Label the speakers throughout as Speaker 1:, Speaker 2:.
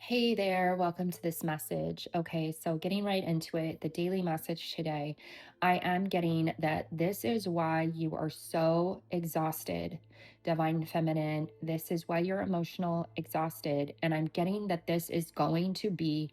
Speaker 1: Hey there, welcome to this message. Okay, so getting right into it, the daily message today, I am getting that this is why you are so exhausted, divine feminine. This is why you're emotional, exhausted. And I'm getting that this is going to be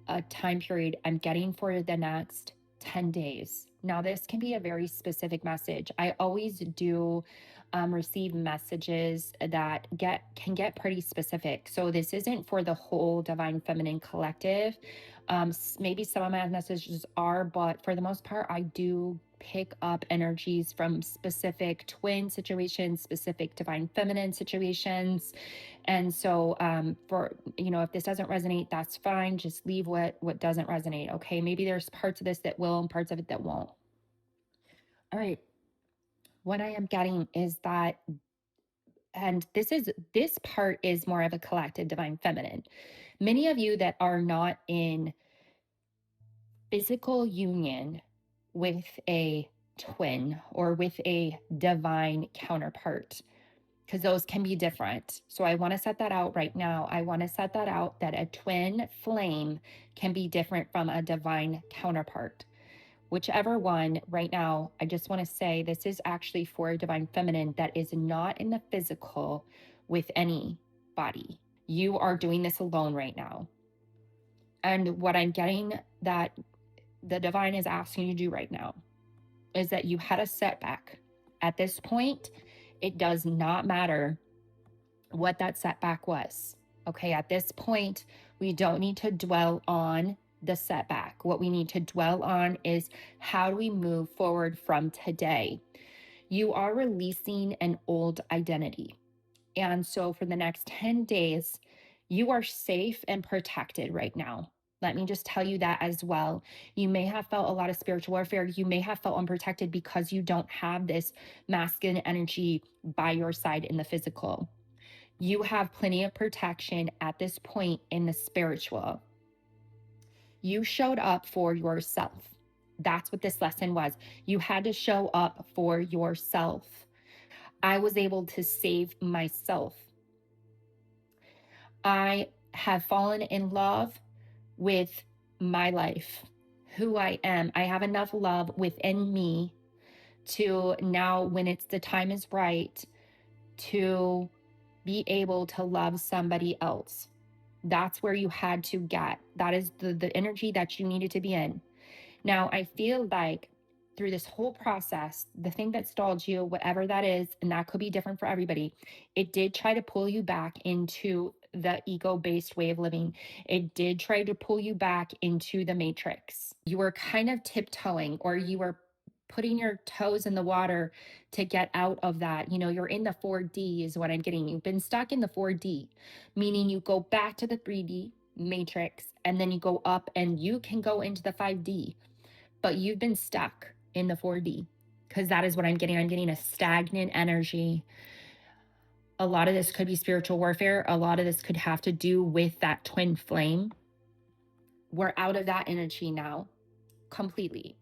Speaker 1: a time period I'm getting for the next 10 days. Now, this can be a very specific message. I always do receive messages that get pretty specific. So this isn't for the whole Divine Feminine collective. Maybe some of my messages are, but for the most part, I do pick up energies from specific twin situations, specific Divine Feminine situations, and so for if this doesn't resonate, that's fine. Just leave what doesn't resonate. Okay. Maybe there's parts of this that will and parts of it that won't. All right. What I am getting is that, and this part is more of a collective divine feminine. Many of you that are not in physical union with a twin or with a divine counterpart, because those can be different. So I want to set that out right now. I want to set that out that a twin flame can be different from a divine counterpart. Whichever one, right now, I just want to say this is actually for a divine feminine that is not in the physical with any body. You are doing this alone right now. And what I'm getting that the divine is asking you to do right now is that you had a setback. At this point, it does not matter what that setback was. Okay, at this point, we don't need to dwell on the setback. What we need to dwell on is how do we move forward from today? You are releasing an old identity. And so for the next 10 days, you are safe and protected right now. Let me just tell you that as well. You may have felt a lot of spiritual warfare. You may have felt unprotected because you don't have this masculine energy by your side in the physical. You have plenty of protection at this point in the spiritual. You showed up for yourself. That's what this lesson was. You had to show up for yourself. I was able to save myself. I have fallen in love with my life, who I am. I have enough love within me to now, when it's the time is right, to be able to love somebody else. That's where you had to get. That is the energy that you needed to be in. Now, I feel like through this whole process, the thing that stalled you, whatever that is, and that could be different for everybody, it did try to pull you back into the ego based way of living. It did try to pull you back into the matrix. You were kind of tiptoeing, or you were putting your toes in the water to get out of that. You're in the 4D, is what I'm getting. You've been stuck in the 4D, meaning you go back to the 3D matrix and then you go up and you can go into the 5D, but you've been stuck in the 4D because that is what I'm getting. I'm getting a stagnant energy. A lot of this could be spiritual warfare. A lot of this could have to do with that twin flame. We're out of that energy now completely.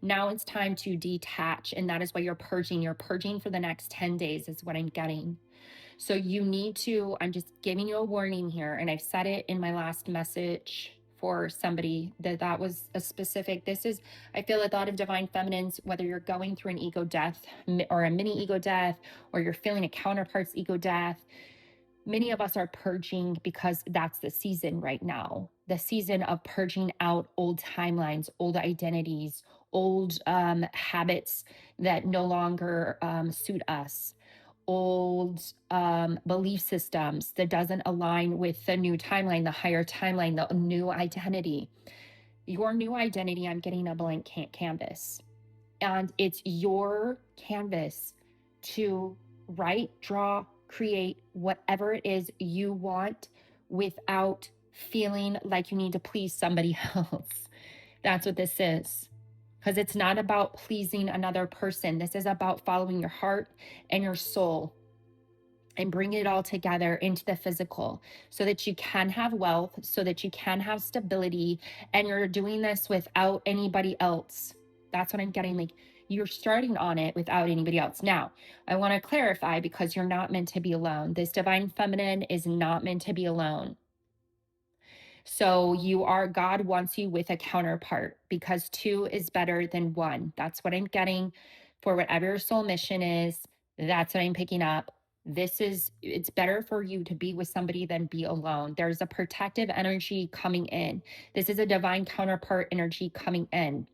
Speaker 1: Now it's time to detach. And that is why you're purging. You're purging for the next 10 days, is what I'm getting. So you need to, I'm just giving you a warning here. And I've said it in my last message for somebody that was a specific, this is, I feel a lot of divine feminines, whether you're going through an ego death or a mini ego death, or you're feeling a counterpart's ego death, many of us are purging because that's the season right now. The season of purging out old timelines, old identities, old habits that no longer suit us, old belief systems that doesn't align with the new timeline, the higher timeline, the new identity. Your new identity, I'm getting a blank canvas. And it's your canvas to write, draw, create whatever it is you want without feeling like you need to please somebody else. That's what this is. Because it's not about pleasing another person. This is about following your heart and your soul and bring it all together into the physical so that you can have wealth, so that you can have stability. And you're doing this without anybody else. That's what I'm getting. Like, you're starting on it without anybody else. Now, I want to clarify, because you're not meant to be alone. This divine feminine is not meant to be alone. So God wants you with a counterpart because two is better than one. That's what I'm getting for whatever your soul mission is. That's what I'm picking up. It's better for you to be with somebody than be alone. There's a protective energy coming in. This is a divine counterpart energy coming in.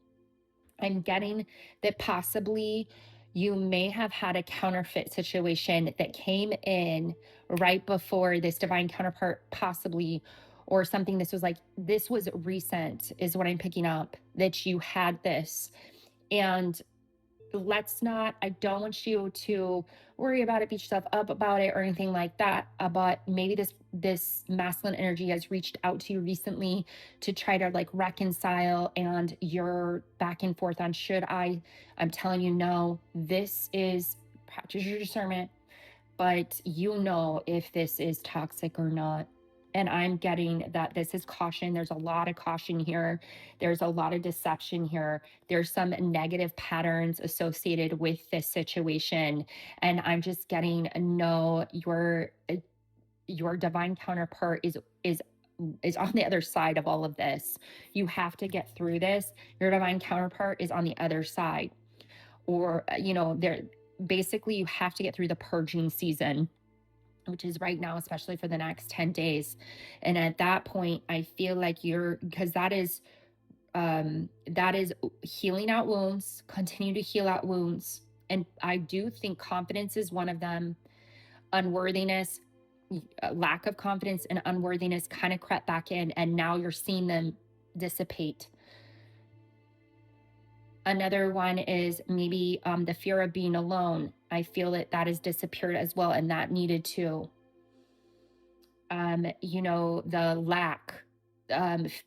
Speaker 1: I'm getting that possibly you may have had a counterfeit situation that came in right before this divine counterpart, possibly, or something. This was recent, is what I'm picking up, that you had this. And I don't want you to worry about it, beat yourself up about it or anything like that. But maybe this masculine energy has reached out to you recently to try to like reconcile, and you're back and forth on I'm telling you, no, this is practice your discernment, but you know if this is toxic or not. And I'm getting that this is caution. There's a lot of caution here. There's a lot of deception here. There's some negative patterns associated with this situation. And I'm just getting no, your divine counterpart is on the other side of all of this. You have to get through this. Your divine counterpart is on the other side. Or, there basically you have to get through the purging season, which is right now, especially for the next 10 days. And at that point, I feel like because that is healing out wounds, continue to heal out wounds. And I do think confidence is one of them. Unworthiness, lack of confidence and unworthiness kind of crept back in, and now you're seeing them dissipate. Another one is maybe the fear of being alone. I feel that has disappeared as well, and that needed to. The lack,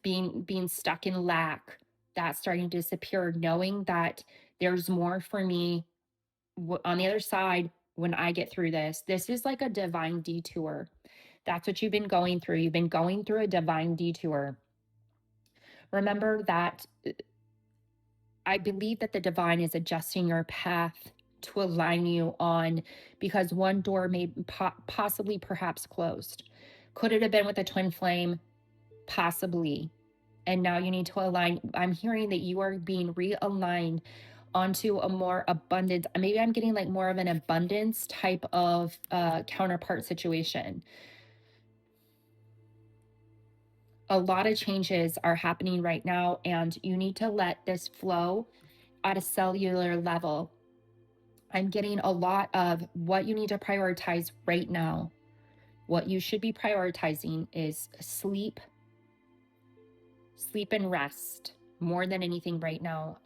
Speaker 1: being stuck in lack, that's starting to disappear, knowing that there's more for me on the other side when I get through this. This is like a divine detour. That's what you've been going through. You've been going through a divine detour. Remember that I believe that the divine is adjusting your path to align you on, because one door may possibly perhaps closed. Could it have been with a twin flame? Possibly. And now you need to align. I'm hearing that you are being realigned onto a more abundant, maybe I'm getting like more of an abundance type of counterpart situation. A lot of changes are happening right now, and you need to let this flow at a cellular level. I'm getting a lot of what you need to prioritize right now. What you should be prioritizing is sleep and rest more than anything right now.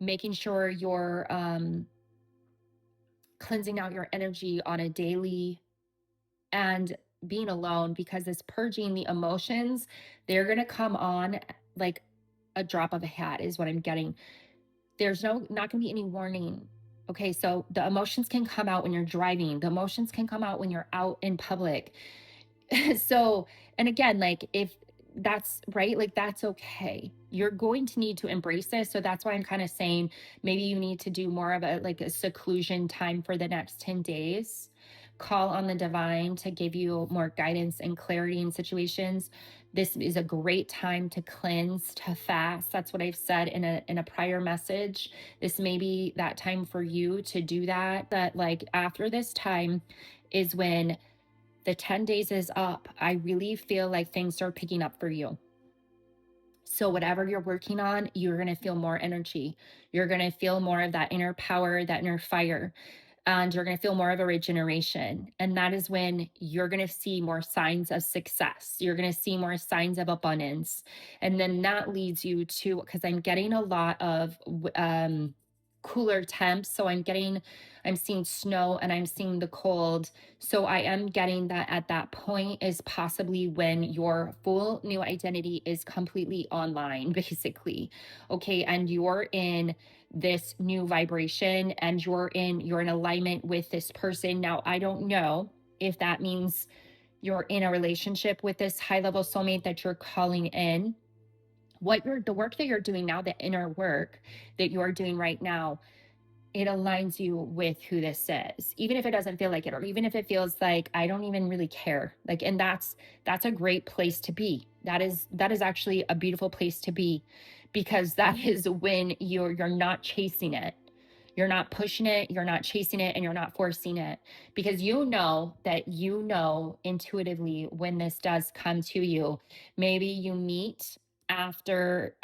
Speaker 1: Making sure you're cleansing out your energy on a daily, and being alone, because this purging, the emotions, they're going to come on like a drop of a hat, is what I'm getting. There's not going to be any warning. Okay, so the emotions can come out when you're driving. The emotions can come out when you're out in public. So, and again, like if that's right, like that's okay. You're going to need to embrace this. So that's why I'm kind of saying maybe you need to do more of a seclusion time for the next 10 days. Call on the divine to give you more guidance and clarity in situations. This is a great time to cleanse, to fast. That's what I've said in a prior message. This may be that time for you to do that. But like after this time is when the 10 days is up. I really feel like things are picking up for you. So whatever you're working on, you're going to feel more energy. You're going to feel more of that inner power, that inner fire, and you're going to feel more of a regeneration. And that is when you're going to see more signs of success. You're going to see more signs of abundance. And then that leads you to, because I'm getting a lot of cooler temps. So I'm seeing snow and I'm seeing the cold. So I am getting that at that point is possibly when your full new identity is completely online, basically. Okay. And you're in this new vibration, and you're in alignment with this person. Now, I don't know if that means you're in a relationship with this high level soulmate that you're calling in. The work that you're doing now, the inner work that you're doing right now, it aligns you with who this is, even if it doesn't feel like it, or even if it feels like I don't even really care. Like, and that's a great place to be. That is actually a beautiful place to be, because that is when you're not chasing it. You're not pushing it, you're not chasing it, and you're not forcing it, because you know that you know intuitively when this does come to you. Maybe you meet after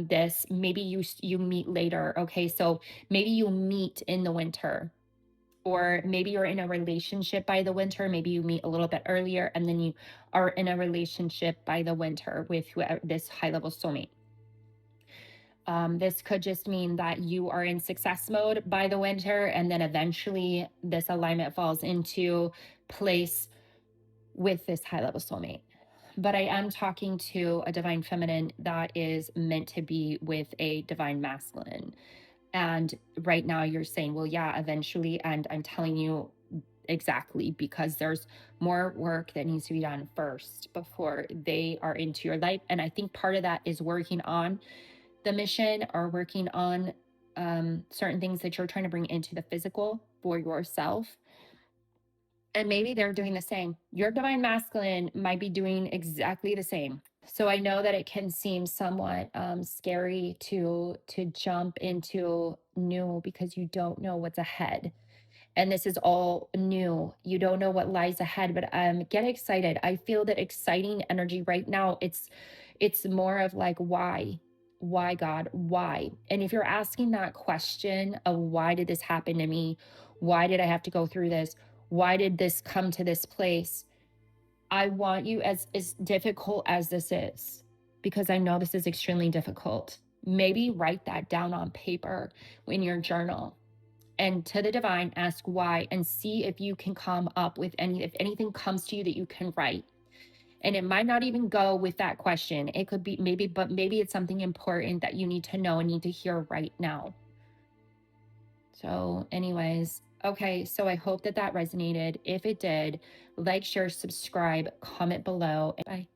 Speaker 1: this, maybe you meet later. Okay, so maybe you meet in the winter, or maybe you're in a relationship by the winter. Maybe you meet a little bit earlier and then you are in a relationship by the winter with whoever, this high level soulmate. This could just mean that you are in success mode by the winter, and then eventually this alignment falls into place with this high level soulmate. But I am talking to a divine feminine that is meant to be with a divine masculine. And right now you're saying, well, yeah, eventually. And I'm telling you exactly, because there's more work that needs to be done first before they are into your life. And I think part of that is working on the mission, or working on certain things that you're trying to bring into the physical for yourself. And maybe they're doing the same. Your divine masculine might be doing exactly the same. So I know that it can seem somewhat scary to jump into new, because you don't know what's ahead, and this is all new. You don't know what lies ahead, but get excited. I feel that exciting energy right now. It's more of like, why God, why? And if you're asking that question of why did this happen to me, why did I have to go through this, why did this come to this place, I want you, as difficult as this is, because I know this is extremely difficult, maybe write that down on paper in your journal, and to the divine ask why, and see if you can come up with if anything comes to you that you can write. And it might not even go with that question. It could be maybe, but maybe it's something important that you need to know and need to hear right now. So anyways, okay, so I hope that that resonated. If it did, like, share, subscribe, comment below. Bye.